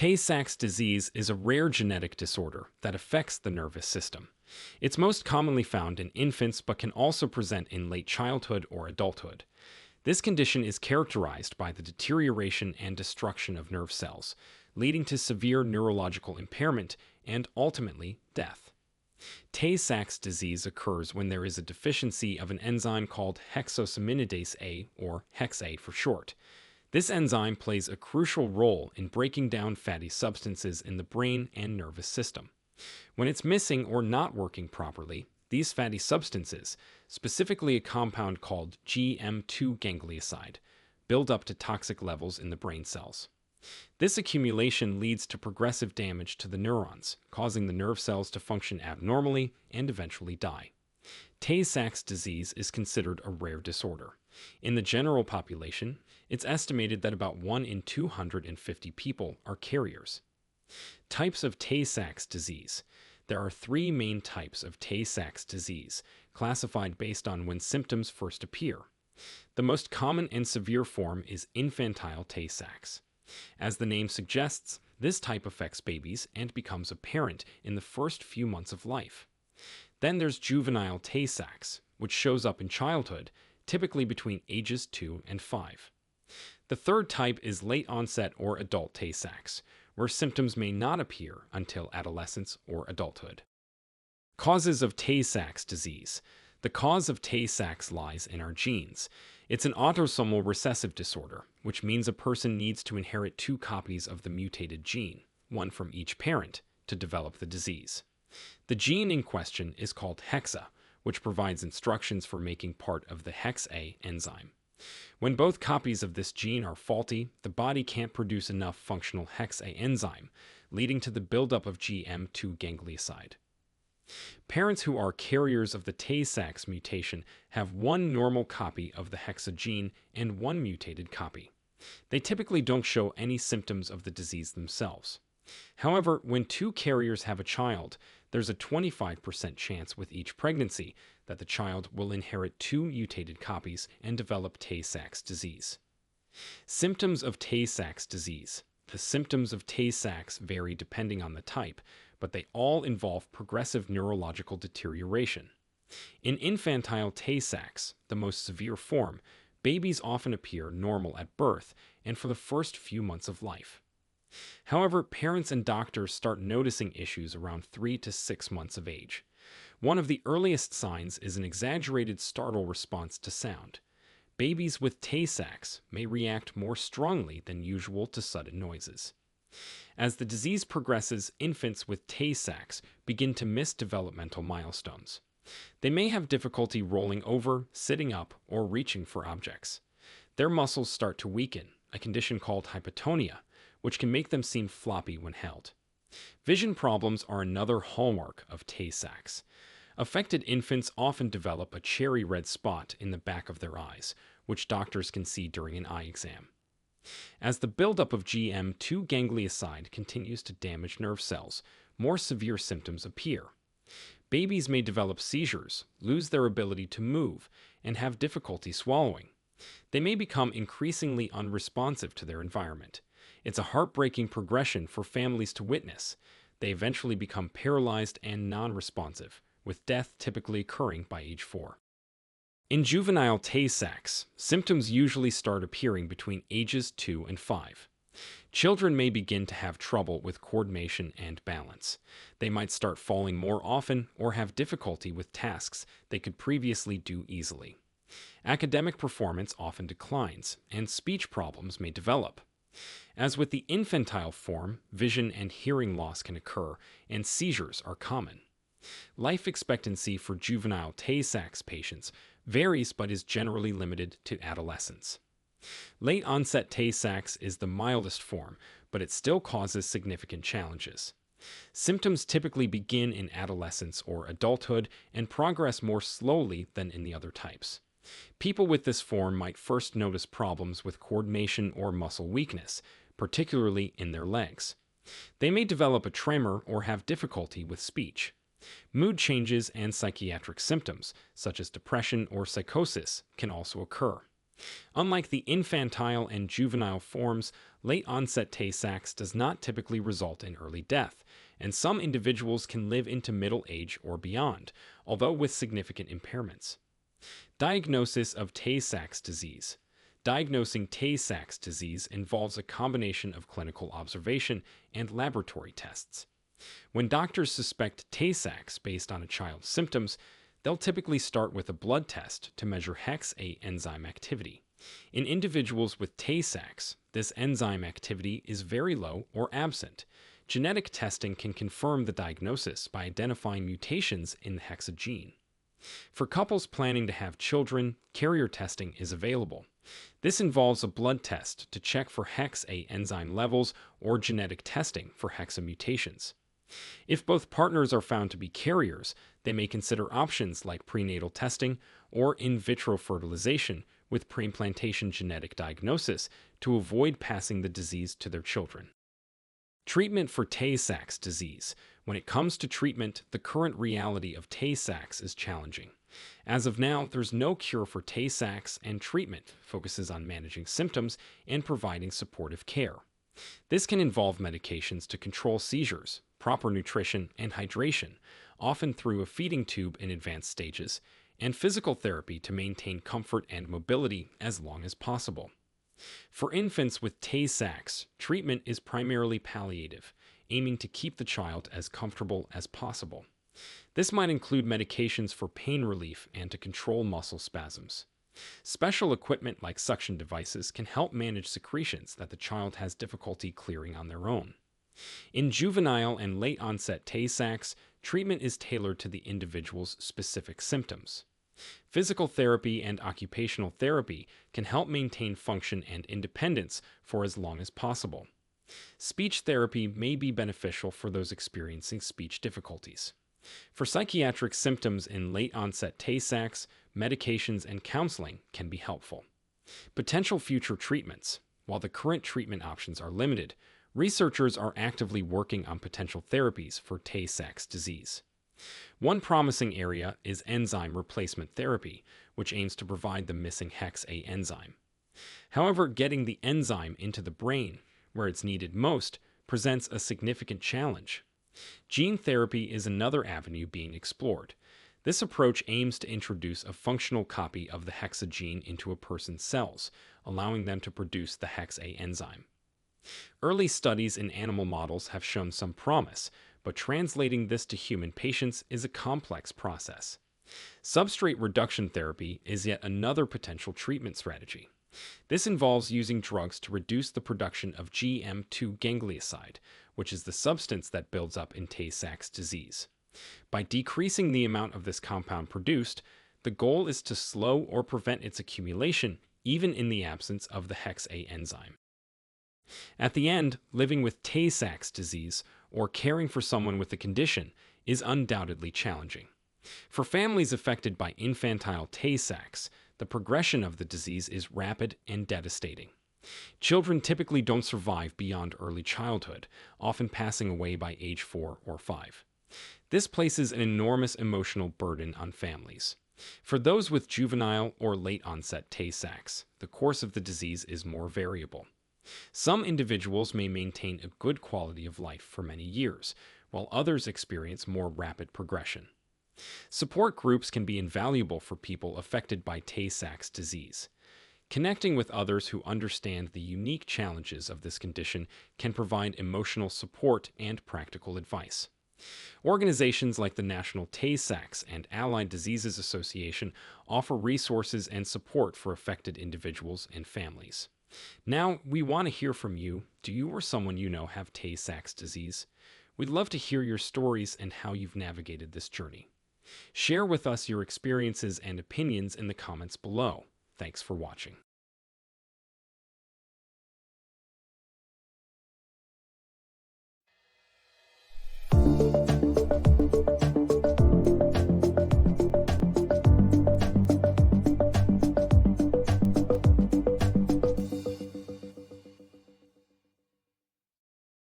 Tay-Sachs disease is a rare genetic disorder that affects the nervous system. It's most commonly found in infants but can also present in late childhood or adulthood. This condition is characterized by the deterioration and destruction of nerve cells, leading to severe neurological impairment and ultimately death. Tay-Sachs disease occurs when there is a deficiency of an enzyme called hexosaminidase A, or Hex-A for short. This enzyme plays a crucial role in breaking down fatty substances in the brain and nervous system. When it's missing or not working properly, these fatty substances, specifically a compound called GM2 ganglioside, build up to toxic levels in the brain cells. This accumulation leads to progressive damage to the neurons, causing the nerve cells to function abnormally and eventually die. Tay-Sachs disease is considered a rare disorder. In the general population, it's estimated that about 1 in 250 people are carriers. Types of Tay-Sachs disease. There are 3 main types of Tay-Sachs disease, classified based on when symptoms first appear. The most common and severe form is infantile Tay-Sachs. As the name suggests, this type affects babies and becomes apparent in the first few months of life. Then there's juvenile Tay-Sachs, which shows up in childhood, typically between ages 2 and 5. The third type is late-onset or adult Tay-Sachs, where symptoms may not appear until adolescence or adulthood. Causes of Tay-Sachs disease. The cause of Tay-Sachs lies in our genes. It's an autosomal recessive disorder, which means a person needs to inherit 2 copies of the mutated gene, one from each parent, to develop the disease. The gene in question is called Hex-A, which provides instructions for making part of the Hex-A enzyme. When both copies of this gene are faulty, the body can't produce enough functional Hex-A enzyme, leading to the buildup of GM2 ganglioside. Parents who are carriers of the Tay-Sachs mutation have 1 normal copy of the Hex-A gene and 1 mutated copy. They typically don't show any symptoms of the disease themselves. However, when 2 carriers have a child, there's a 25% chance with each pregnancy that the child will inherit 2 mutated copies and develop Tay-Sachs disease. Symptoms of Tay-Sachs disease. The symptoms of Tay-Sachs vary depending on the type, but they all involve progressive neurological deterioration. In infantile Tay-Sachs, the most severe form, babies often appear normal at birth and for the first few months of life. However, parents and doctors start noticing issues around 3 to 6 months of age. One of the earliest signs is an exaggerated startle response to sound. Babies with Tay-Sachs may react more strongly than usual to sudden noises. As the disease progresses, infants with Tay-Sachs begin to miss developmental milestones. They may have difficulty rolling over, sitting up, or reaching for objects. Their muscles start to weaken, a condition called hypotonia, which can make them seem floppy when held. Vision problems are another hallmark of Tay-Sachs. Affected infants often develop a cherry red spot in the back of their eyes, which doctors can see during an eye exam. As the buildup of GM2 ganglioside continues to damage nerve cells, more severe symptoms appear. Babies may develop seizures, lose their ability to move, and have difficulty swallowing. They may become increasingly unresponsive to their environment. It's a heartbreaking progression for families to witness. They eventually become paralyzed and non-responsive, with death typically occurring by age 4. In juvenile Tay-Sachs, symptoms usually start appearing between ages 2 and 5. Children may begin to have trouble with coordination and balance. They might start falling more often or have difficulty with tasks they could previously do easily. Academic performance often declines, and speech problems may develop. As with the infantile form, vision and hearing loss can occur, and seizures are common. Life expectancy for juvenile Tay-Sachs patients varies but is generally limited to adolescence. Late-onset Tay-Sachs is the mildest form, but it still causes significant challenges. Symptoms typically begin in adolescence or adulthood and progress more slowly than in the other types. People with this form might first notice problems with coordination or muscle weakness, particularly in their legs. They may develop a tremor or have difficulty with speech. Mood changes and psychiatric symptoms, such as depression or psychosis, can also occur. Unlike the infantile and juvenile forms, late-onset Tay-Sachs does not typically result in early death, and some individuals can live into middle age or beyond, although with significant impairments. Diagnosis of Tay-Sachs disease. Diagnosing Tay-Sachs disease involves a combination of clinical observation and laboratory tests. When doctors suspect Tay-Sachs based on a child's symptoms, they'll typically start with a blood test to measure Hex-A enzyme activity. In individuals with Tay-Sachs, this enzyme activity is very low or absent. Genetic testing can confirm the diagnosis by identifying mutations in the Hex-A gene. For couples planning to have children, carrier testing is available. This involves a blood test to check for Hex-A enzyme levels or genetic testing for Hex-A mutations. If both partners are found to be carriers, they may consider options like prenatal testing or in vitro fertilization with preimplantation genetic diagnosis to avoid passing the disease to their children. Treatment for Tay-Sachs disease. When it comes to treatment, the current reality of Tay-Sachs is challenging. As of now, there's no cure for Tay-Sachs, and treatment focuses on managing symptoms and providing supportive care. This can involve medications to control seizures, proper nutrition and hydration, often through a feeding tube in advanced stages, and physical therapy to maintain comfort and mobility as long as possible. For infants with Tay-Sachs, treatment is primarily palliative, aiming to keep the child as comfortable as possible. This might include medications for pain relief and to control muscle spasms. Special equipment like suction devices can help manage secretions that the child has difficulty clearing on their own. In juvenile and late-onset Tay-Sachs, treatment is tailored to the individual's specific symptoms. Physical therapy and occupational therapy can help maintain function and independence for as long as possible. Speech therapy may be beneficial for those experiencing speech difficulties. For psychiatric symptoms in late-onset Tay-Sachs, medications and counseling can be helpful. Potential future treatments. While the current treatment options are limited, researchers are actively working on potential therapies for Tay-Sachs disease. One promising area is enzyme replacement therapy, which aims to provide the missing Hex-A enzyme. However, getting the enzyme into the brain, where it's needed most, presents a significant challenge. Gene therapy is another avenue being explored. This approach aims to introduce a functional copy of the Hex-A gene into a person's cells, allowing them to produce the Hex-A enzyme. Early studies in animal models have shown some promise, but translating this to human patients is a complex process. Substrate reduction therapy is yet another potential treatment strategy. This involves using drugs to reduce the production of GM2 ganglioside, which is the substance that builds up in Tay-Sachs disease. By decreasing the amount of this compound produced, the goal is to slow or prevent its accumulation, even in the absence of the Hex-A enzyme. At the end, living with Tay-Sachs disease or caring for someone with the condition is undoubtedly challenging. For families affected by infantile Tay-Sachs, the progression of the disease is rapid and devastating. Children typically don't survive beyond early childhood, often passing away by age 4 or 5. This places an enormous emotional burden on families. For those with juvenile or late-onset Tay-Sachs, the course of the disease is more variable. Some individuals may maintain a good quality of life for many years, while others experience more rapid progression. Support groups can be invaluable for people affected by Tay-Sachs disease. Connecting with others who understand the unique challenges of this condition can provide emotional support and practical advice. Organizations like the National Tay-Sachs and Allied Diseases Association offer resources and support for affected individuals and families. Now, we want to hear from you. Do you or someone you know have Tay-Sachs disease? We'd love to hear your stories and how you've navigated this journey. Share with us your experiences and opinions in the comments below. Thanks for watching.